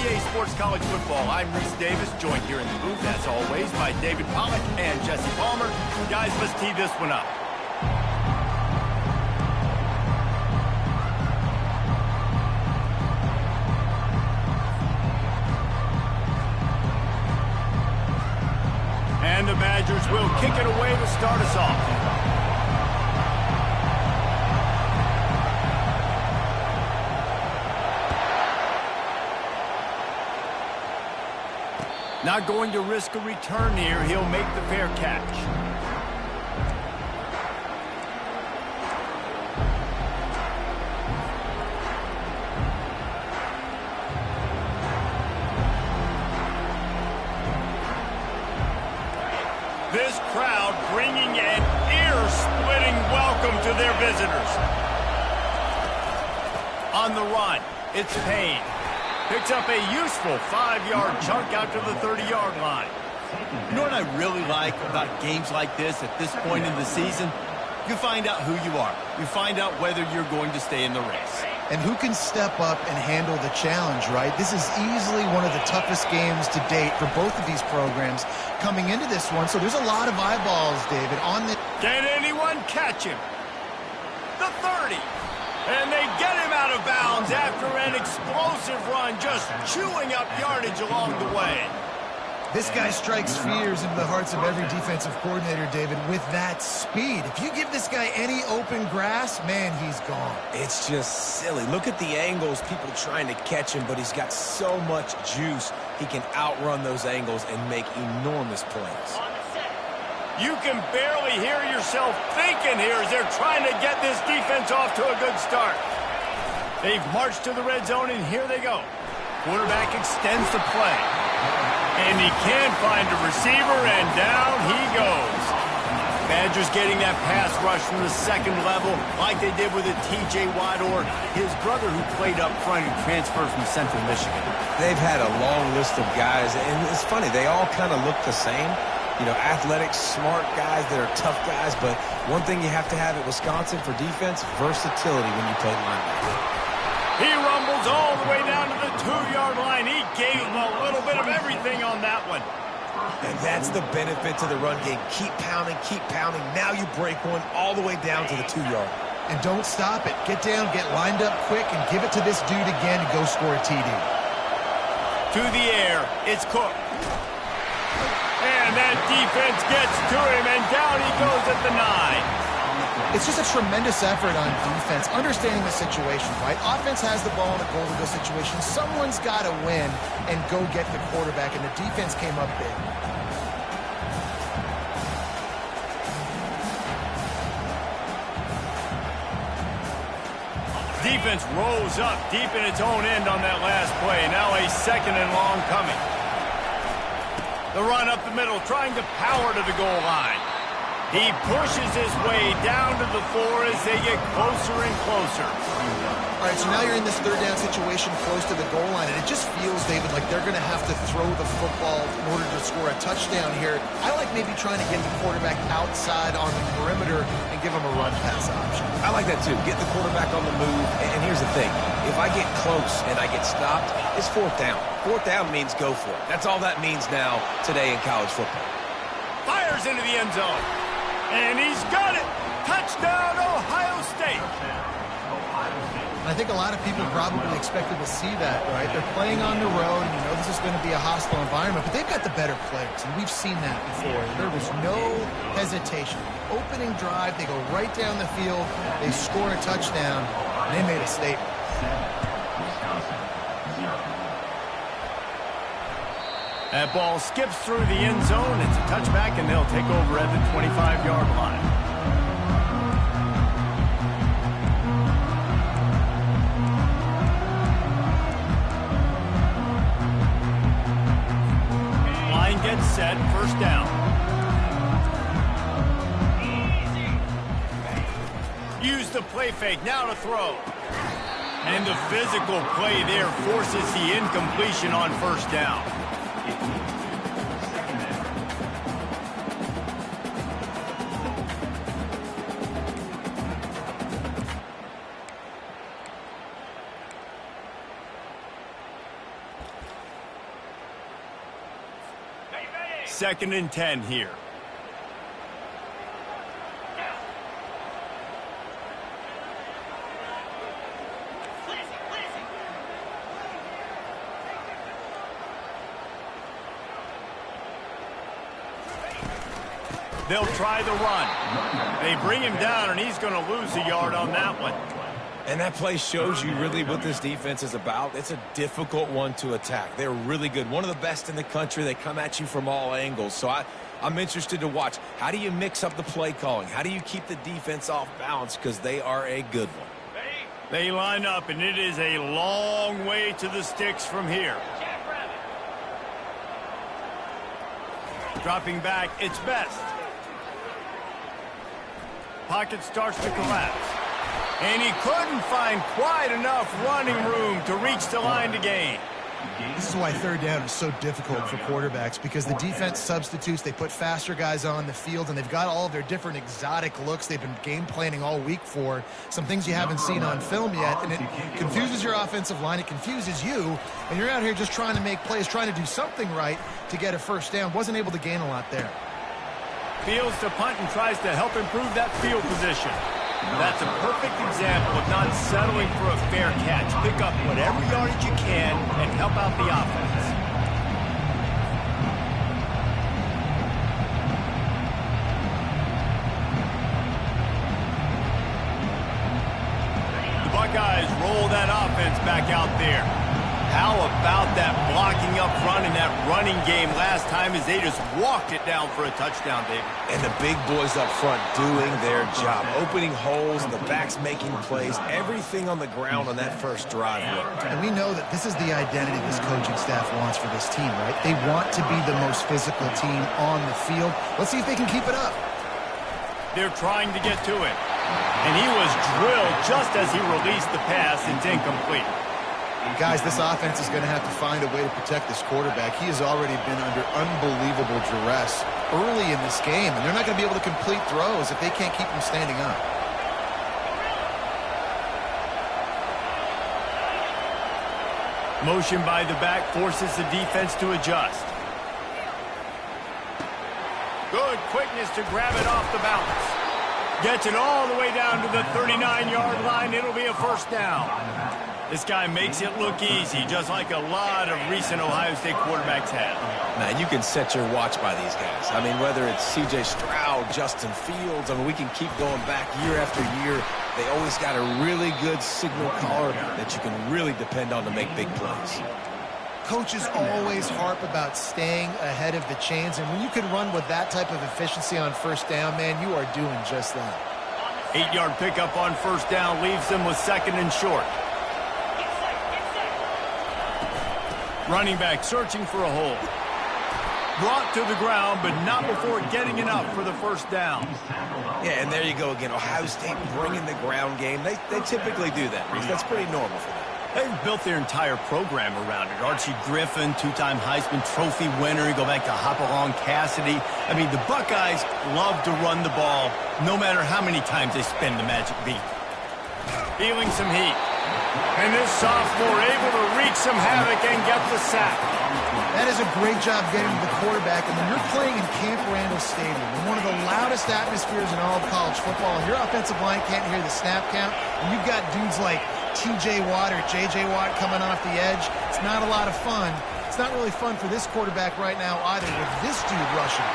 EA Sports College Football. I'm Reese Davis, joined here in the booth, as always, by David Pollack and Jesse Palmer. Guys, let's tee this one up. And the Badgers will kick it away to start us off. Not going to risk a return here. He'll make the fair catch. This crowd bringing an ear-splitting welcome to their visitors. On the run, it's Payne. Picks up a useful 5-yard chunk out to the 30-yard line. You know what I really like about games like this at this point in the season? You find out who you are. You find out whether you're going to stay in the race. And who can step up and handle the challenge, right? This is easily one of the toughest games to date for both of these programs coming into this one. So there's a lot of eyeballs, David, on the... Can anyone catch him? The 30. And they get him out of bounds after an explosive run, just chewing up yardage along the way. This guy strikes fears into the hearts of every defensive coordinator, David, with that speed. If you give this guy any open grass, man, he's gone. It's just silly. Look at the angles, people trying to catch him, but he's got so much juice. He can outrun those angles and make enormous plays. You can barely hear yourself thinking here as they're trying to get this defense off to a good start. They've marched to the red zone, and here they go. Quarterback extends the play. And he can't find a receiver, and down he goes. Badgers getting that pass rush from the second level like they did with a T.J. Watt or his brother who played up front and transferred from Central Michigan. They've had a long list of guys, and it's funny, they all kind of look the same. You know, athletic, smart guys that are tough guys, but one thing you have to have at Wisconsin for defense, versatility when you play linebacker. He rumbles all the way down to the 2-yard line. He gave him a little bit of everything on that one. And that's the benefit to the run game. Keep pounding, keep pounding. Now you break one all the way down to the 2-yard. And don't stop it. Get down, get lined up quick, and give it to this dude again to go score a TD. To the air, it's Cook. And that defense gets to him, and down he goes at the 9. It's just a tremendous effort on defense, understanding the situation, right? Offense has the ball in a goal-to-go situation. Someone's got to win and go get the quarterback, and the defense came up big. Defense rose up deep in its own end on that last play. Now a 2nd and long coming. The run up the middle, trying to power to the goal line. He pushes his way down to the 4 as they get closer and closer. All right, so now you're in this 3rd down situation close to the goal line, and it just feels, David, like they're going to have to throw the football in order to score a touchdown here. I like maybe trying to get the quarterback outside on the perimeter and give him a run-pass option. I like that, too. Get the quarterback on the move. And here's the thing. If I get close and I get stopped, it's 4th down. 4th down means go for it. That's all that means now today in college football. Fires into the end zone. And he's got it. Touchdown, Ohio State. I think a lot of people probably expected to see that, right? They're playing on the road, and you know this is going to be a hostile environment, but they've got the better players, and we've seen that before. There was no hesitation. Opening drive, they go right down the field, they score a touchdown, and they made a statement. That ball skips through the end zone. It's a touchback, and they'll take over at the 25-yard line. Line gets set, 1st down. Use the play fake, now to throw. And the physical play there forces the incompletion on 1st down. 2nd and 10 here. They'll try the run. They bring him down, and he's going to lose a yard on that one. And that play shows you really what this defense is about. It's a difficult one to attack. They're really good. One of the best in the country. They come at you from all angles. So I'm interested to watch. How do you mix up the play calling? How do you keep the defense off balance? Because they are a good one. They line up, and it is a long way to the sticks from here. Dropping back, it's Best. Pocket starts to collapse. And he couldn't find quite enough running room to reach the line to gain. This is why 3rd down is so difficult for quarterbacks, because the defense substitutes. They put faster guys on the field, and they've got all of their different exotic looks they've been game planning all week for, some things you haven't seen on film yet, and it confuses your offensive line. It confuses you, and you're out here just trying to make plays, trying to do something right to get a 1st down. Wasn't able to gain a lot there. Fields to punt and tries to help improve that field position. That's a perfect example of not settling for a fair catch. Pick up whatever yardage you can and help out the offense. The Buckeyes roll that offense back out there. How about that blocking up front and that running game last time as they just walked it down for a touchdown, David? And the big boys up front doing their job, opening holes, and the backs making plays. Everything on the ground on that first drive worked. And we know that this is the identity this coaching staff wants for this team, right? They want to be the most physical team on the field. Let's see if they can keep it up. They're trying to get to it. And he was drilled just as he released the pass. It's incomplete. Guys, this offense is going to have to find a way to protect this quarterback. He has already been under unbelievable duress early in this game, and they're not going to be able to complete throws if they can't keep him standing up. Motion by the back forces the defense to adjust. Good quickness to grab it off the bounce. Gets it all the way down to the 39-yard line. It'll be a 1st down. This guy makes it look easy, just like a lot of recent Ohio State quarterbacks have. Man, you can set your watch by these guys. I mean, whether it's C.J. Stroud, Justin Fields, I mean, we can keep going back year after year. They always got a really good signal caller that you can really depend on to make big plays. Coaches always harp about staying ahead of the chains, and when you can run with that type of efficiency on 1st down, man, you are doing just that. 8-yard pickup on 1st down leaves them with 2nd and short. Running back searching for a hole. Brought to the ground, but not before getting enough for the 1st down. Yeah, and there you go again. Ohio State bringing the ground game. They typically do that, Reese. That's pretty normal for them. They've built their entire program around it. Archie Griffin, 2-time Heisman Trophy winner. You go back to Hopalong Cassidy. I mean, the Buckeyes love to run the ball, no matter how many times they spin the magic beat. Feeling some heat. And this sophomore able to wreak some havoc and get the sack. That is a great job getting to the quarterback. And when you're playing in Camp Randall Stadium, in one of the loudest atmospheres in all of college football, your offensive line can't hear the snap count, and you've got dudes like T.J. Watt or J.J. Watt coming off the edge, it's not a lot of fun. It's not really fun for this quarterback right now either with this dude rushing.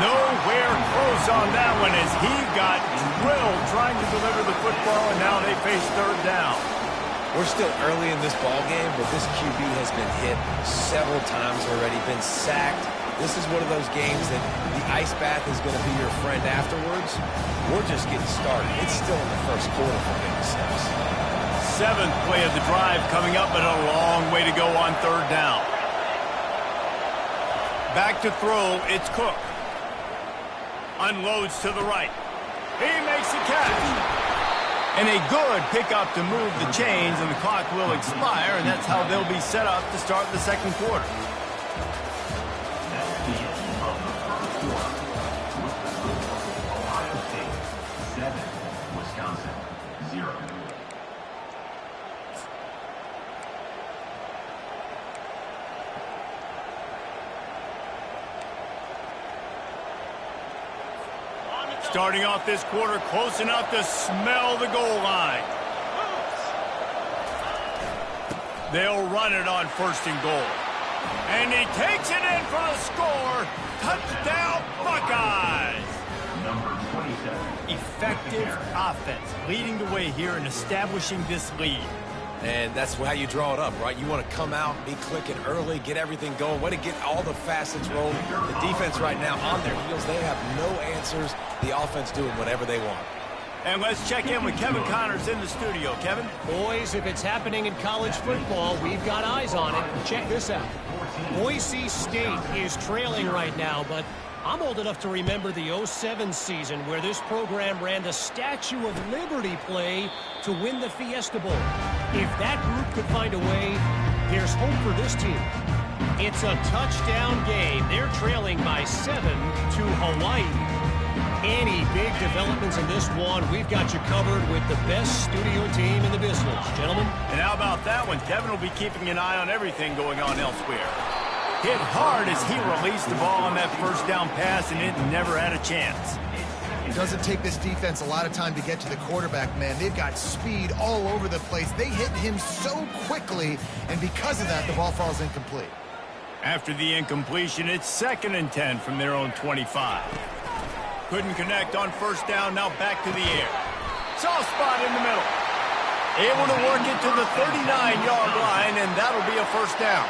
Nowhere close on that one as he got drilled trying to deliver the football, and now they face 3rd down. We're still early in this ball game, but this QB has been hit several times already, been sacked. This is one of those games that the ice bath is going to be your friend afterwards. We're just getting started. It's still in the 1st quarter for big steps. 7th play of the drive coming up, but a long way to go on 3rd down. Back to throw, it's Cook. Unloads to the right. He makes a catch. And a good pickup to move the chains, and the clock will expire, and that's how they'll be set up to start the 2nd quarter. Ohio State 7, Wisconsin 0. Starting off this quarter close enough to smell the goal line. They'll run it on 1st and goal. And he takes it in for the score. Touchdown, Buckeyes. Number 27. Effective offense, leading the way here and establishing this lead. And that's how you draw it up, right? You want to come out, be clicking early, get everything going, way to get all the facets rolling. The defense right now on their heels, they have no answers. The offense doing whatever they want. And let's check in with Kevin Connors in the studio. Kevin? Boys, if it's happening in college football, we've got eyes on it. Check this out. Boise State is trailing right now, but I'm old enough to remember the 07 season where this program ran the Statue of Liberty play to win the Fiesta Bowl. If that group could find a way, there's hope for this team. It's a touchdown game. They're trailing by 7 to Hawaii. Any big developments in this one, we've got you covered with the best studio team in the business. Gentlemen? And how about that one? Kevin will be keeping an eye on everything going on elsewhere. Hit hard as he released the ball on that 1st down pass, and it never had a chance. It doesn't take this defense a lot of time to get to the quarterback, man. They've got speed all over the place. They hit him so quickly, and because of that, the ball falls incomplete. After the incompletion, it's 2nd and 10 from their own 25. Couldn't connect on 1st down, now back to the air. Soft spot in the middle. Able to work it to the 39-yard line, and that'll be a 1st down.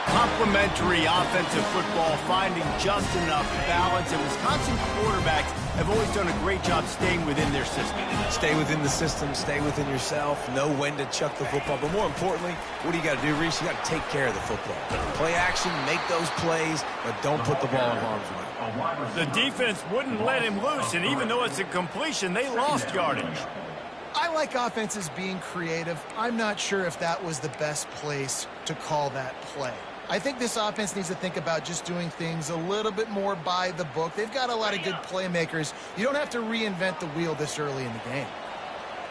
Complementary offensive football, finding just enough balance, and Wisconsin quarterbacks have always done a great job staying within their system. Stay within the system, stay within yourself, know when to chuck the football. But more importantly, what do you got to do, Reese? You got to take care of the football. Play action, make those plays, but don't put the ball in harm's way. The defense wouldn't let him loose, and even though it's a completion, they lost yardage. I like offenses being creative. I'm not sure if that was the best place to call that play. I think this offense needs to think about just doing things a little bit more by the book. They've got a lot of good playmakers. You don't have to reinvent the wheel this early in the game.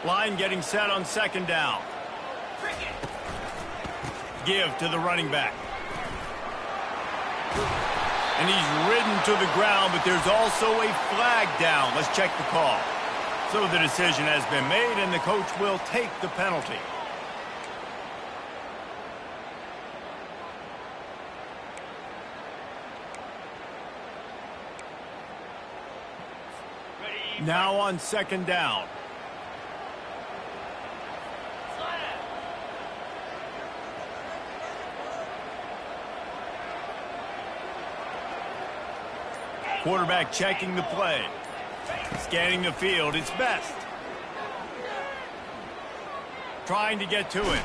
Line getting set on 2nd down. Give to the running back. And he's ridden to the ground, but there's also a flag down. Let's check the call. So the decision has been made, and the coach will take the penalty. Now on 2nd down. Quarterback checking the play. Scanning the field, it's Best. Trying to get to it.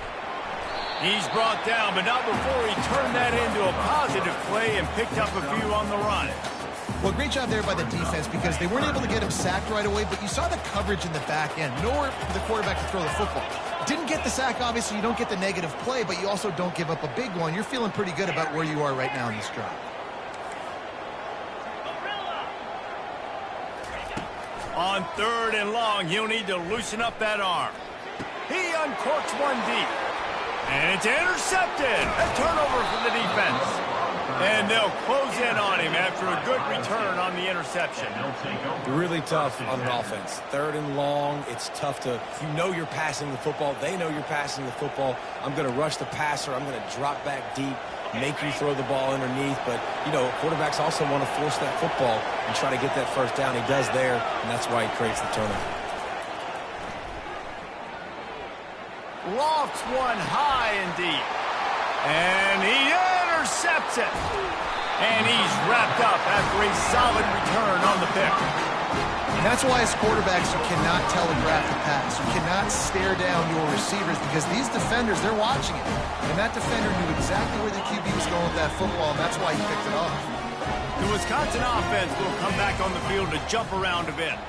He's brought down, but not before he turned that into a positive play and picked up a few on the run. Well, great job there by the defense because they weren't able to get him sacked right away, but you saw the coverage in the back end. Nowhere for the quarterback to throw the football. Didn't get the sack, obviously. You don't get the negative play, but you also don't give up a big one. You're feeling pretty good about where you are right now in this drive. On 3rd and long, he'll need to loosen up that arm. He uncorks one deep. And it's intercepted. A turnover for the defense. And they'll close in on him after a good return on the interception. Really tough on an offense. 3rd and long, it's tough to, you know you're passing the football. They know you're passing the football. I'm going to rush the passer. I'm going to drop back deep, make you throw the ball underneath. But, you know, quarterbacks also want to force that football and try to get that 1st down. He does there, and that's why he creates the turnover. Lofts one high and deep. And he intercepts it. And he's wrapped up after a solid return on the pick. And that's why as quarterbacks you cannot telegraph the pass. You cannot stare down your receivers because these defenders, they're watching it. And that defender knew exactly where the QB was going with that football, and that's why he picked it off. The Wisconsin offense will come back on the field to jump around a bit.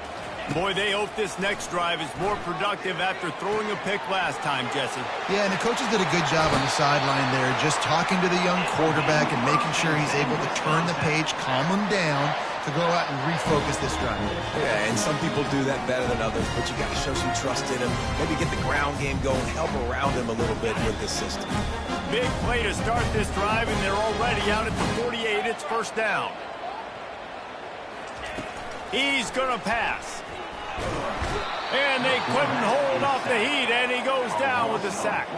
Boy, they hope this next drive is more productive after throwing a pick last time, Jesse. Yeah, and the coaches did a good job on the sideline there, just talking to the young quarterback and making sure he's able to turn the page, calm him down, to go out and refocus this drive. Yeah, and some people do that better than others, but you got to show some trust in him. Maybe get the ground game going, help around him a little bit with this system. Big play to start this drive, and they're already out at the 48. It's 1st down. He's going to pass. And they couldn't hold off the heat, and he goes down with a sack.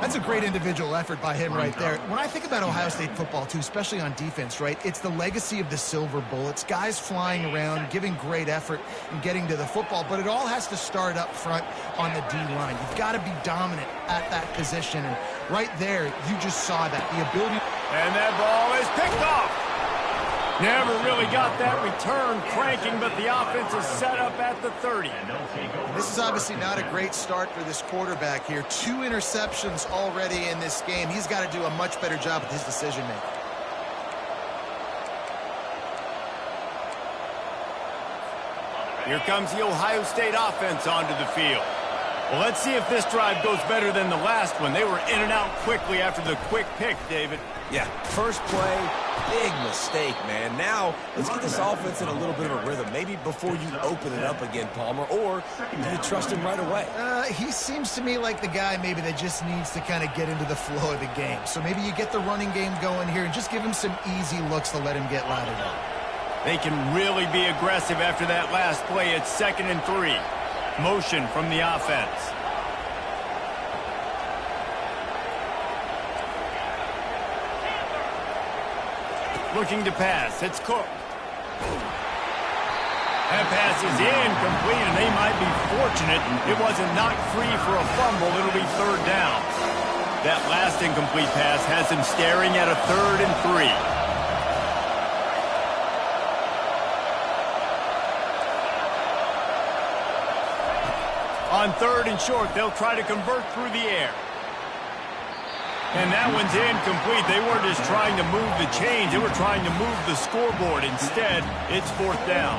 That's a great individual effort by him right there. When I think about Ohio State football, too, especially on defense, right, it's the legacy of the Silver Bullets, guys flying around, giving great effort and getting to the football, but it all has to start up front on the D-line. You've got to be dominant at that position, and right there, you just saw that, the ability. And that ball is picked off. Never really got that return cranking, but the offense is set up at the 30. This is obviously not a great start for this quarterback here. 2 interceptions already in this game. He's got to do a much better job with his decision-making. Here comes the Ohio State offense onto the field. Well, let's see if this drive goes better than the last one. They were in and out quickly after the quick pick, David. Yeah, first play, big mistake, man. Now, let's get this offense in a little bit of a rhythm. Maybe before you open it up again, Palmer, or do you trust him right away? He seems to me like the guy maybe that just needs to kind of get into the flow of the game. So maybe you get the running game going here and just give him some easy looks to let him get lathered up. They can really be aggressive after that last play. It's 2nd and 3. Motion from the offense. Looking to pass. It's Cook. That pass is incomplete, and they might be fortunate it wasn't knocked free for a fumble. It'll be 3rd down. That last incomplete pass has him staring at a 3rd and 3. On 3rd and short, they'll try to convert through the air. And that one's incomplete. They weren't just trying to move the chains. They were trying to move the scoreboard. Instead, it's 4th down.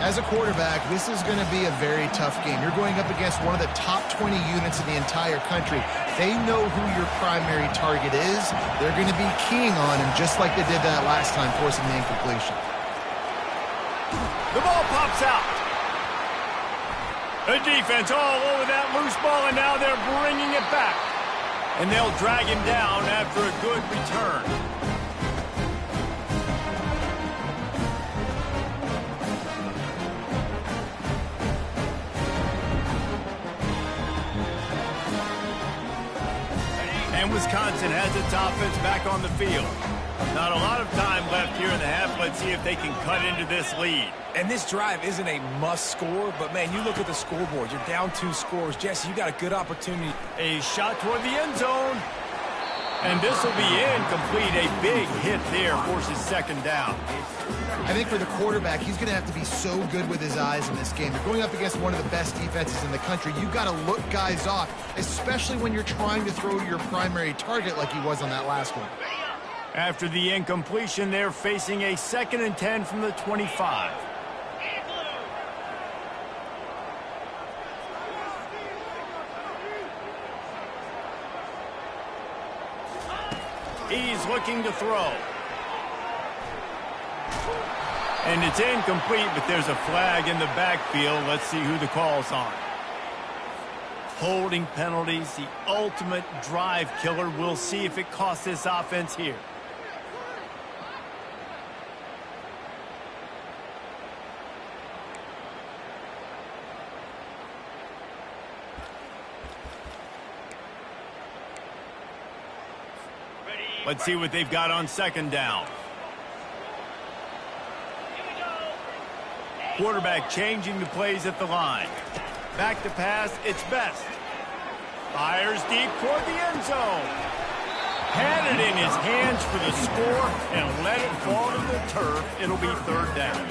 As a quarterback, this is going to be a very tough game. You're going up against one of the top 20 units in the entire country. They know who your primary target is. They're going to be keying on him just like they did that last time, forcing the incompletion. The ball pops out. The defense all over that loose ball, and now they're bringing it back. And they'll drag him down after a good return. And Wisconsin has its offense back on the field. Not a lot of time left here in the half. Let's see if they can cut into this lead. And this drive isn't a must score, but, man, you look at the scoreboard. You're down 2 scores. Jesse, you got a good opportunity. A shot toward the end zone. And this will be incomplete. A big hit there forces 2nd down. I think for the quarterback, he's going to have to be so good with his eyes in this game. You're going up against one of the best defenses in the country. You've got to look guys off, especially when you're trying to throw your primary target like he was on that last one. After the incompletion, they're facing a 2nd and 10 from the 25. He's looking to throw. And it's incomplete, but there's a flag in the backfield. Let's see who the call's on. Holding penalties, the ultimate drive killer. We'll see if it costs this offense here. Let's see what they've got on 2nd down. Quarterback changing the plays at the line. Back to pass, it's Best. Fires deep toward the end zone. Had it in his hands for the score and let it fall to the turf. It'll be 3rd down.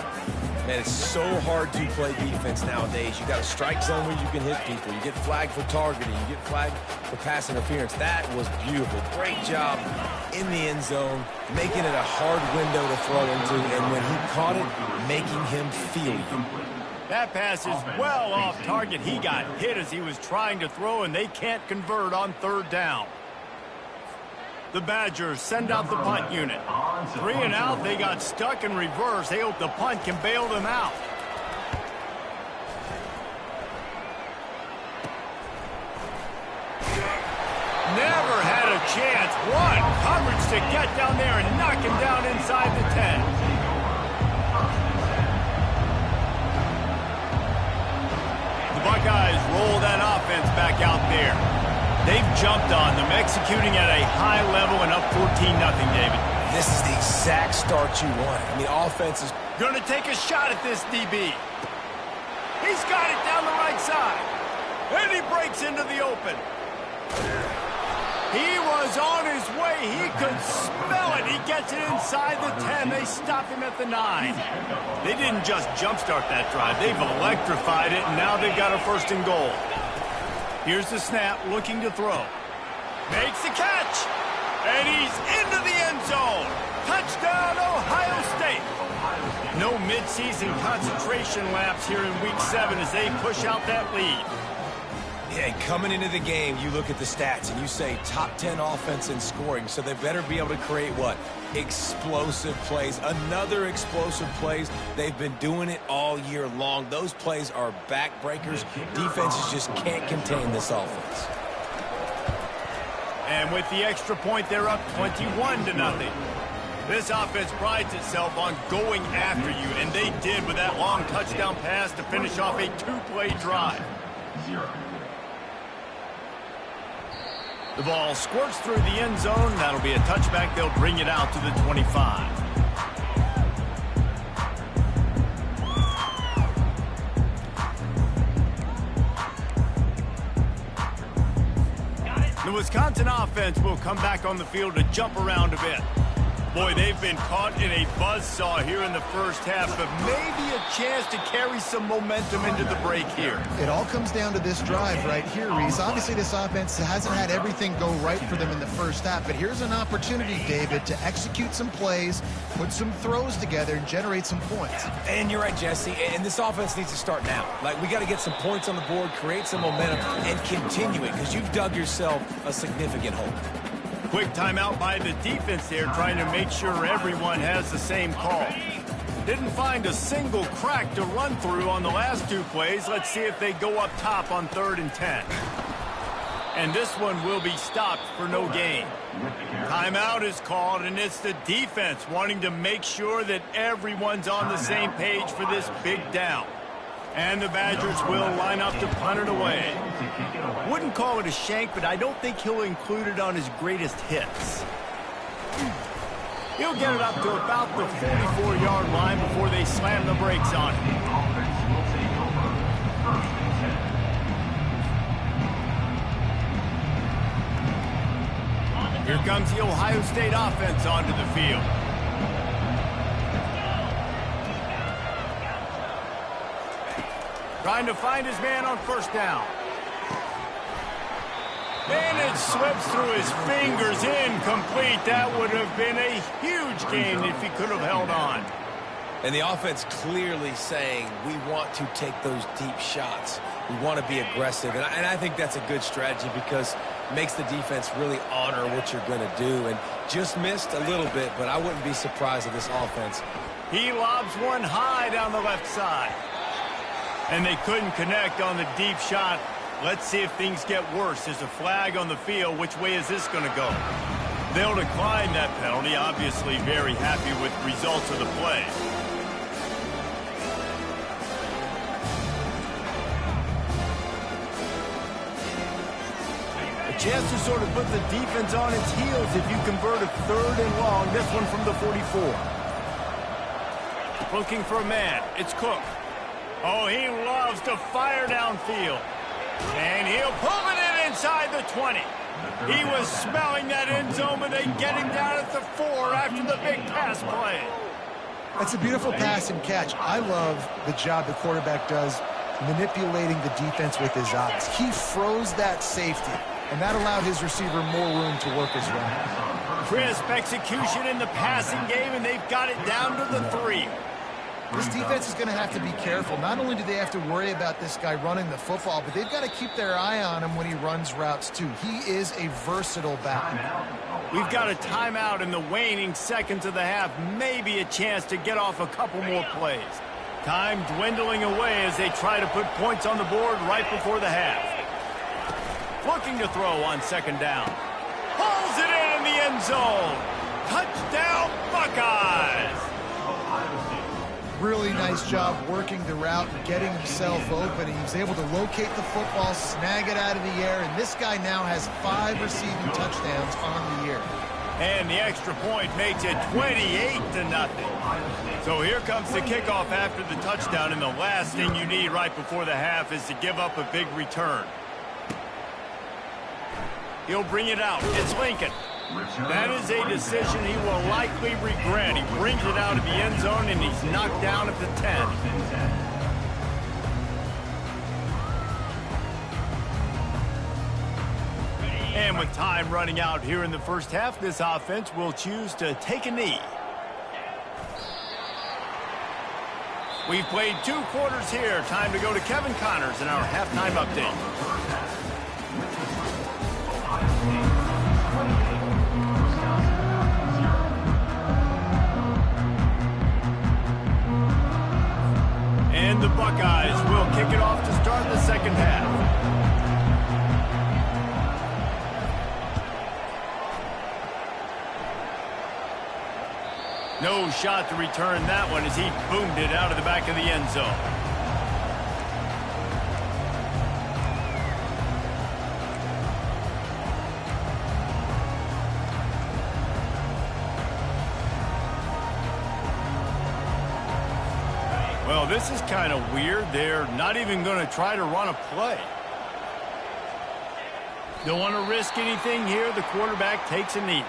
Man, it's so hard to play defense nowadays. You got a strike zone where you can hit people. You get flagged for targeting. You get flagged for pass interference. That was beautiful. Great job in the end zone, making it a hard window to throw into, and when he caught it, making him feel you. That pass is well off target. He got hit as he was trying to throw, and they can't convert on 3rd down. The Badgers send out the punt unit. 3 and out, they got stuck in reverse. They hope the punt can bail them out. Never had a chance. One coverage to get down there and knock him down inside the 10. Buckeyes roll that offense back out there. They've jumped on them, executing at a high level and up 14-0, David. This is the exact start you want. I mean, offense is going to take a shot at this DB. He's got it down the right side. And he breaks into the open. He was on his way. He could smell it. He gets it inside the 10. They stop him at the 9. They didn't just jumpstart that drive. They've electrified it, and now they've got a 1st and goal. Here's the snap, looking to throw. Makes the catch. And he's into the end zone. Touchdown, Ohio State. No midseason concentration laps here in Week 7 as they push out that lead. Yeah, coming into the game, you look at the stats and you say top 10 offense in scoring, so they better be able to create what? Explosive plays. Another explosive plays. They've been doing it all year long. Those plays are backbreakers. Defenses just can't contain this offense. And with the extra point, they're up 21-0. This offense prides itself on going after you, and they did with that long touchdown pass to finish off a 2-play drive. The ball squirts through the end zone. That'll be a touchback. They'll bring it out to the 25. The Wisconsin offense will come back on the field to jump around a bit. Boy, they've been caught in a buzzsaw here in the first half, but maybe a chance to carry some momentum into the break here. It all comes down to this drive right here, Reese. Obviously, this offense hasn't had everything go right for them in the first half, but here's an opportunity, David, to execute some plays, put some throws together, and generate some points. And you're right, Jesse, and this offense needs to start now. Like, we got to get some points on the board, create some momentum, and continue it, because you've dug yourself a significant hole. Quick timeout by the defense there, trying to make sure everyone has the same call. Didn't find a single crack to run through on the last 2 plays. Let's see if they go up top on 3rd and 10. And this one will be stopped for no gain. Timeout is called, and it's the defense wanting to make sure that everyone's on the same page for this big down. And the Badgers will line up to punt it away. Wouldn't call it a shank, but I don't think he'll include it on his greatest hits. He'll get it up to about the 44-yard line before they slam the brakes on it. Here comes the Ohio State offense onto the field. Trying to find his man on 1st down. And it slips through his fingers, incomplete. That would have been a huge gain if he could have held on. And the offense clearly saying, we want to take those deep shots. We want to be aggressive. And I think that's a good strategy because it makes the defense really honor what you're going to do. And just missed a little bit, but I wouldn't be surprised at this offense. He lobs one high down the left side. And they couldn't connect on the deep shot. Let's see if things get worse. There's a flag on the field. Which way is this going to go? They'll decline that penalty. Obviously very happy with the results of the play. A chance to sort of put the defense on its heels if you convert a 3rd and long. This one from the 44. Looking for a man. It's Cook. Oh, he loves to fire downfield. And he'll pull it in inside the 20. He was smelling that end zone, but they get him down at the 4 after the big pass play. That's a beautiful pass and catch. I love the job the quarterback does manipulating the defense with his eyes. He froze that safety, and that allowed his receiver more room to work his route. Crisp execution in the passing game, and they've got it down to the 3. This defense is going to have to be careful. Not only do they have to worry about this guy running the football, but they've got to keep their eye on him when he runs routes, too. He is a versatile back. We've got a timeout in the waning seconds of the half. Maybe a chance to get off a couple more plays. Time dwindling away as they try to put points on the board right before the half. Looking to throw on 2nd down. Pulls it in the end zone. Touchdown, Buckeyes! really nice job working the route and getting himself open. He was able to locate the football, snag it out of the air, and this guy now has 5 receiving touchdowns on the year. And the extra point makes it 28-0. So here comes the kickoff after the touchdown, and the last thing you need right before the half is to give up a big return. He'll bring it out. It's Lincoln. That is a decision he will likely regret. He brings it out of the end zone, and he's knocked down at the 10. And with time running out here in the first half, this offense will choose to take a knee. We've played 2 quarters here. Time to go to Kevin Connors in our halftime update. And the Buckeyes will kick it off to start the second half. No shot to return that one as he boomed it out of the back of the end zone. Well, this is kind of weird. They're not even going to try to run a play. Don't want to risk anything here. The quarterback takes a knee.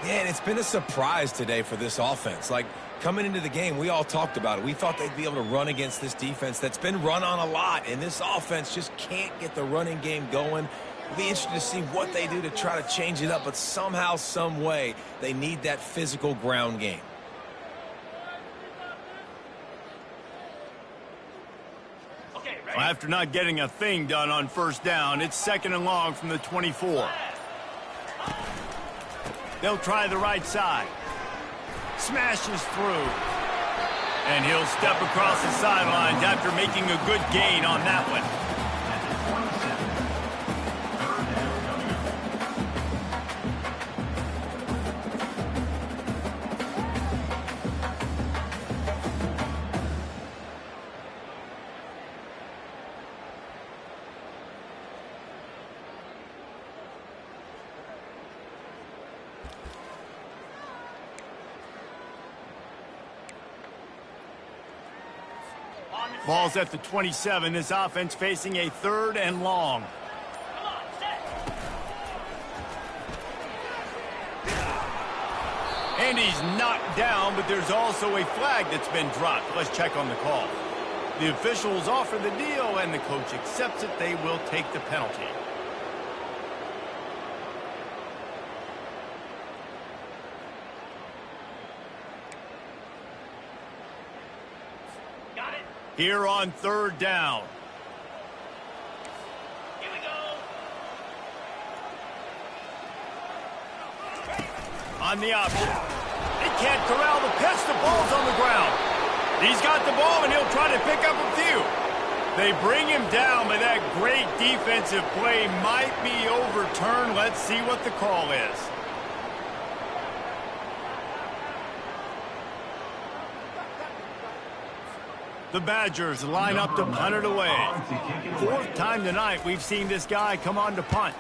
Yeah, and it's been a surprise today for this offense. Like, coming into the game, we all talked about it. We thought they'd be able to run against this defense that's been run on a lot, and this offense just can't get the running game going. It'll be interesting to see what they do to try to change it up, but somehow, some way, they need that physical ground game. Well, after not getting a thing done on first down, it's 2nd and long from the 24. They'll try the right side. Smashes through. And he'll step across the sidelines after making a good gain on that one. Ball's at the 27. This offense facing a 3rd and long. And he's knocked down, but there's also a flag that's been dropped. Let's check on the call. The officials offer the deal, and the coach accepts it. They will take the penalty. Here on 3rd down. Here we go. On the option. They can't corral the pitch. The ball's on the ground. He's got the ball, and he'll try to pick up a few. They bring him down, but that great defensive play might be overturned. Let's see what the call is. The Badgers line up to punt it away. 4th time tonight we've seen this guy come on to punt.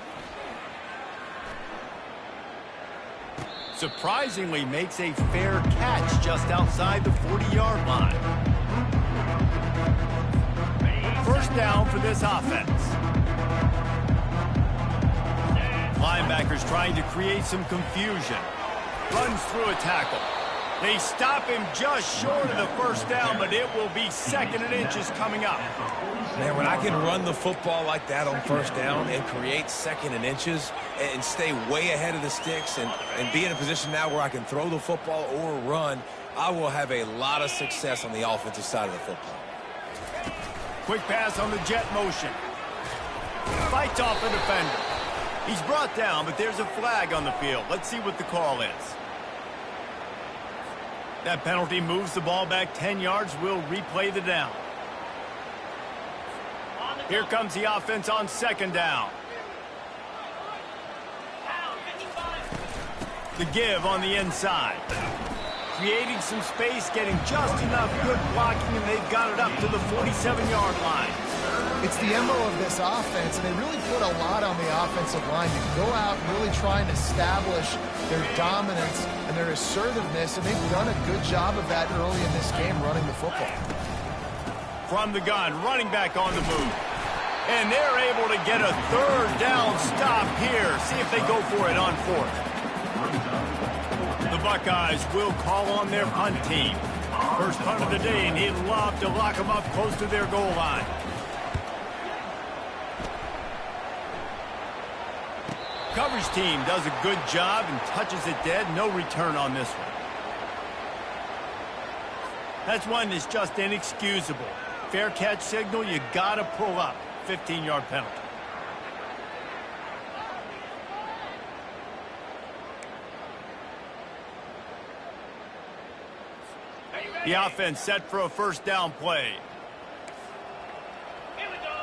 Surprisingly makes a fair catch just outside the 40-yard line. 1st down for this offense. Linebackers trying to create some confusion. Runs through a tackle. They stop him just short of the 1st down, but it will be 2nd and inches coming up. Man, when I can run the football like that on 1st down and create 2nd and inches and stay way ahead of the sticks and be in a position now where I can throw the football or run, I will have a lot of success on the offensive side of the football. Quick pass on the jet motion. Fights off a defender. He's brought down, but there's a flag on the field. Let's see what the call is. That penalty moves the ball back 10 yards. We'll replay the down. Here comes the offense on 2nd down. The give on the inside. creating some space, getting just enough good blocking, and they've got it up to the 47-yard line. It's the MO of this offense, and they really put a lot on the offensive line to go out and really try and establish their dominance and their assertiveness, and they've done a good job of that early in this game running the football. From the gun, running back on the move. And they're able to get a third down stop here. See if they go for it on fourth. The Buckeyes will call on their punt team. First punt of the day, and he'd love to lock them up close to their goal line. Coverage team does a good job and touches it dead. No return on this one. That's one that's just inexcusable. Fair catch signal, you got to pull up. 15-yard penalty. The offense set for a first down play. Here we go.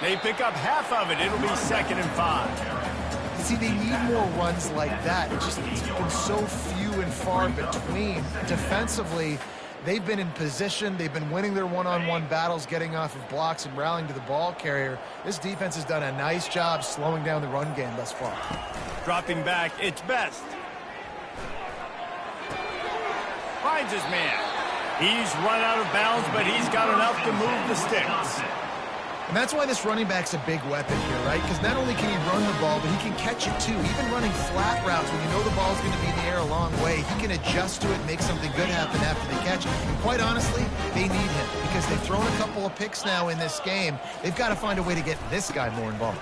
They pick up half of it. It'll be 2nd and 5. See, they need more runs like that. It's been so few and far between. Defensively, they've been in position. They've been winning their one-on-one battles, getting off of blocks and rallying to the ball carrier. This defense has done a nice job slowing down the run game thus far. Dropping back, it's Best. Finds his man. He's run out of bounds, but he's got enough to move the sticks. And that's why this running back's a big weapon here, right? Because not only can he run the ball, but he can catch it too. Even running flat routes when you know the ball's going to be in the air a long way, he can adjust to it and make something good happen after they catch it. And quite honestly, they need him because they've thrown a couple of picks now in this game. They've got to find a way to get this guy more involved.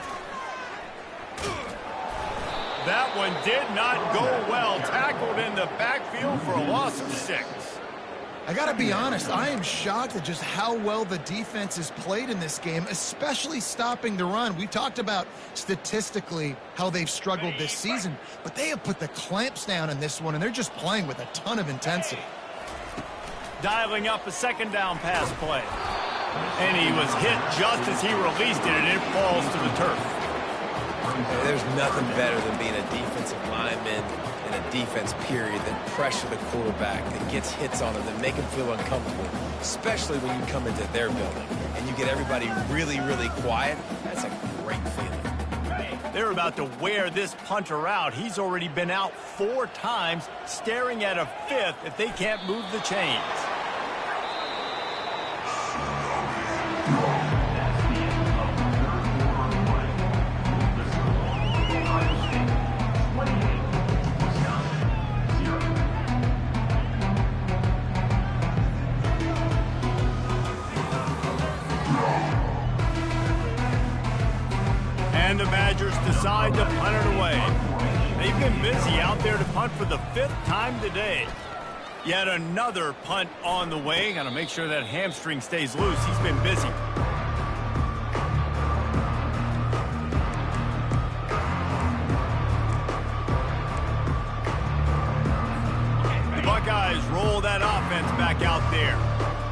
That one did not go well. Tackled in the backfield for a loss of 6. I got to be honest, I am shocked at just how well the defense has played in this game, especially stopping the run. We talked about statistically how they've struggled this season, but they have put the clamps down in this one, and they're just playing with a ton of intensity. Dialing up a 2nd down pass play. And he was hit just as he released it, and it falls to the turf. There's nothing better than being a defensive lineman in a defense period that pressure the quarterback, that gets hits on him, that make him feel uncomfortable, especially when you come into their building and you get everybody really, really quiet. That's a great feeling. They're about to wear this punter out. He's already been out 4 times, staring at a 5th if they can't move the chains. And the Badgers decide to punt it away. They've been busy out there to punt for the 5th time today. Yet another punt on the way. Got to make sure that hamstring stays loose. He's been busy. The Buckeyes roll that offense back out there.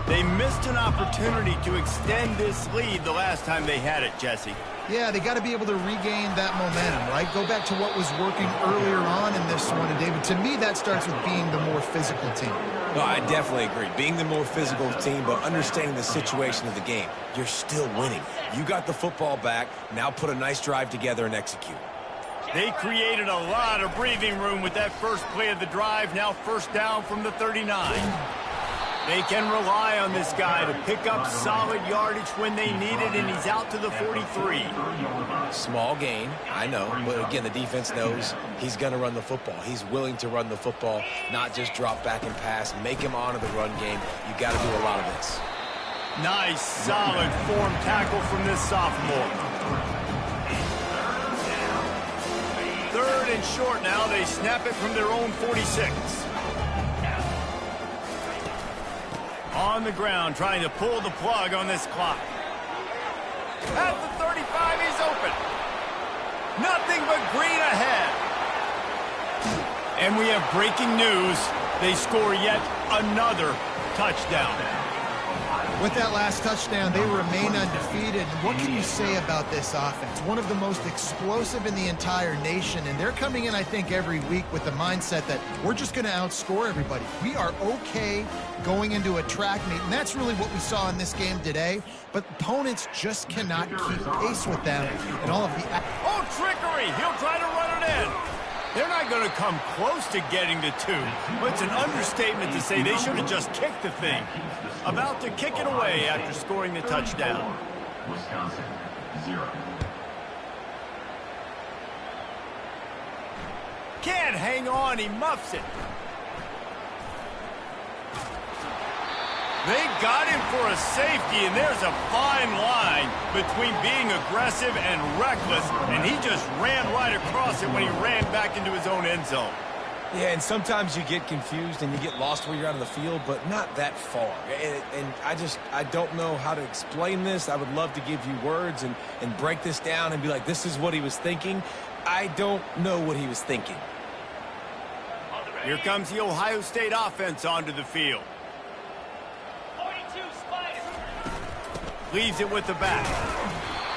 They missed an opportunity to extend this lead the last time they had it, Jesse. Yeah, they got to be able to regain that momentum, right? Go back to what was working earlier on in this one. And, David, to me, that starts with being the more physical team. No, I definitely agree. Being the more physical team, but understanding the situation of the game. You're still winning. You got the football back. Now put a nice drive together and execute. They created a lot of breathing room with that first play of the drive. Now 1st down from the 39. They can rely on this guy to pick up solid yardage when they need it, and he's out to the 43. Small gain, I know, but again, the defense knows he's going to run the football. He's willing to run the football, not just drop back and pass, make him honor the run game. You got to do a lot of this. Nice, solid form tackle from this sophomore. 3rd and short now. They snap it from their own 46. On the ground, trying to pull the plug on this clock. At the 35, he's open. Nothing but green ahead. And we have breaking news. They score yet another touchdown. With that last touchdown, they remain undefeated. And what can you say about this offense? One of the most explosive in the entire nation, and they're coming in, I think, every week with the mindset that we're just going to outscore everybody. We are okay going into a track meet, and that's really what we saw in this game today. But opponents just cannot keep pace with them, and all of the... Oh, trickery! He'll try to run it in. They're not going to come close to getting to 2. But it's an understatement to say they should have just kicked the thing. About to kick it away after scoring the touchdown. Wisconsin, 0. Can't hang on. He muffs it. They got him for a safety, and there's a fine line between being aggressive and reckless, and he just ran right across it when he ran back into his own end zone. Yeah, and sometimes you get confused and you get lost where you're out of the field, but not that far. And I don't know how to explain this. I would love to give you words and break this down and be like, this is what he was thinking. I don't know what he was thinking. Here comes the Ohio State offense onto the field. Leaves it with the back.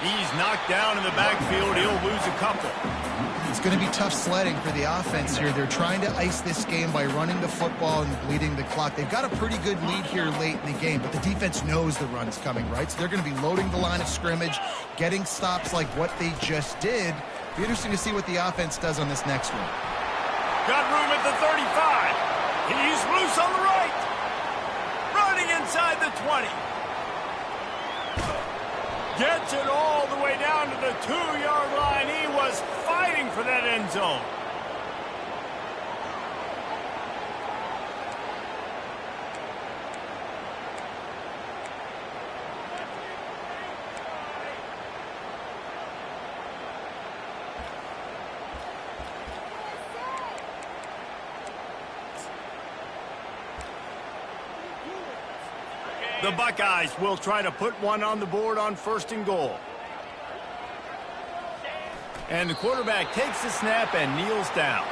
He's knocked down in the backfield. He'll lose a couple. It's going to be tough sledding for the offense here. They're trying to ice this game by running the football and bleeding the clock. They've got a pretty good lead here late in the game, but the defense knows the run's coming, right? So they're going to be loading the line of scrimmage, getting stops like what they just did. Be interesting to see what the offense does on this next one. Got room at the 35. He's loose on the right. Running inside the 20. Gets it all the way down to the 2-yard line. He was fighting for that end zone. The Buckeyes will try to put one on the board on 1st and goal. And the quarterback takes the snap and kneels down.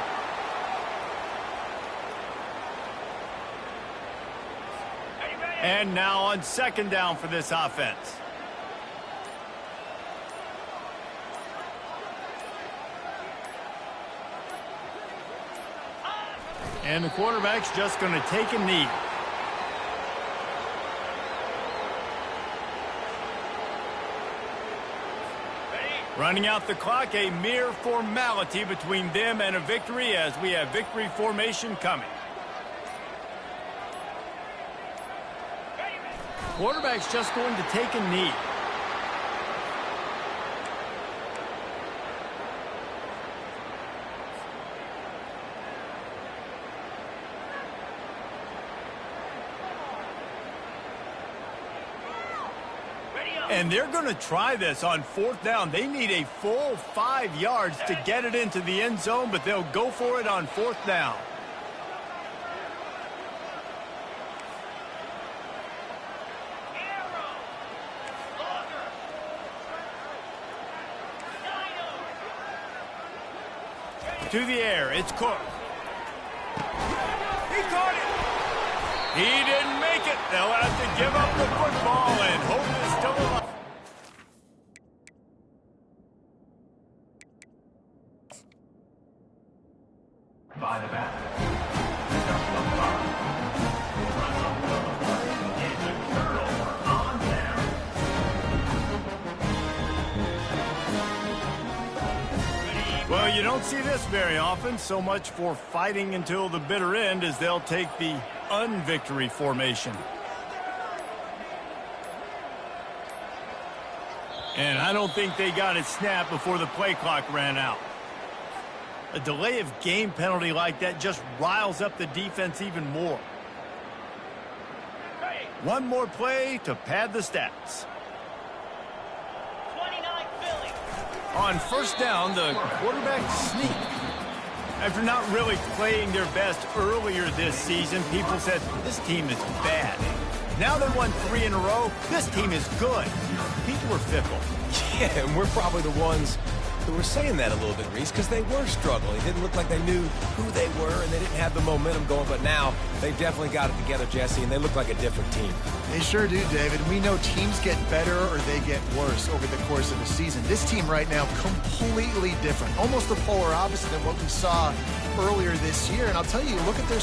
And now on 2nd down for this offense. And the quarterback's just going to take a knee. Running out the clock, a mere formality between them and a victory as we have victory formation coming. Quarterback's just going to take a knee. And they're going to try this on 4th down. They need a full 5 yards to get it into the end zone, but they'll go for it on 4th down. To the air, it's Cook. He caught it. He didn't make it. They'll have to give up the football and hope it's still alive. By the back. Well, you don't see this very often. So much for fighting until the bitter end as they'll take the unvictory formation. And I don't think they got it snapped before the play clock ran out. A delay of game penalty like that just riles up the defense even more. One more play to pad the stats. On 1st down, the quarterback sneak. After not really playing their best earlier this season, people said, this team is bad. Now they won 3 in a row. This team is good. People are fickle. Yeah, and we're probably the ones who were saying that a little bit, Reese, because they were struggling. It didn't look like they knew who they were, and they didn't have the momentum going. But now they've definitely got it together, Jesse, and they look like a different team. They sure do, David. We know teams get better or they get worse over the course of the season. This team right now, completely different. Almost the polar opposite of what we saw earlier this year. And I'll tell you, look at their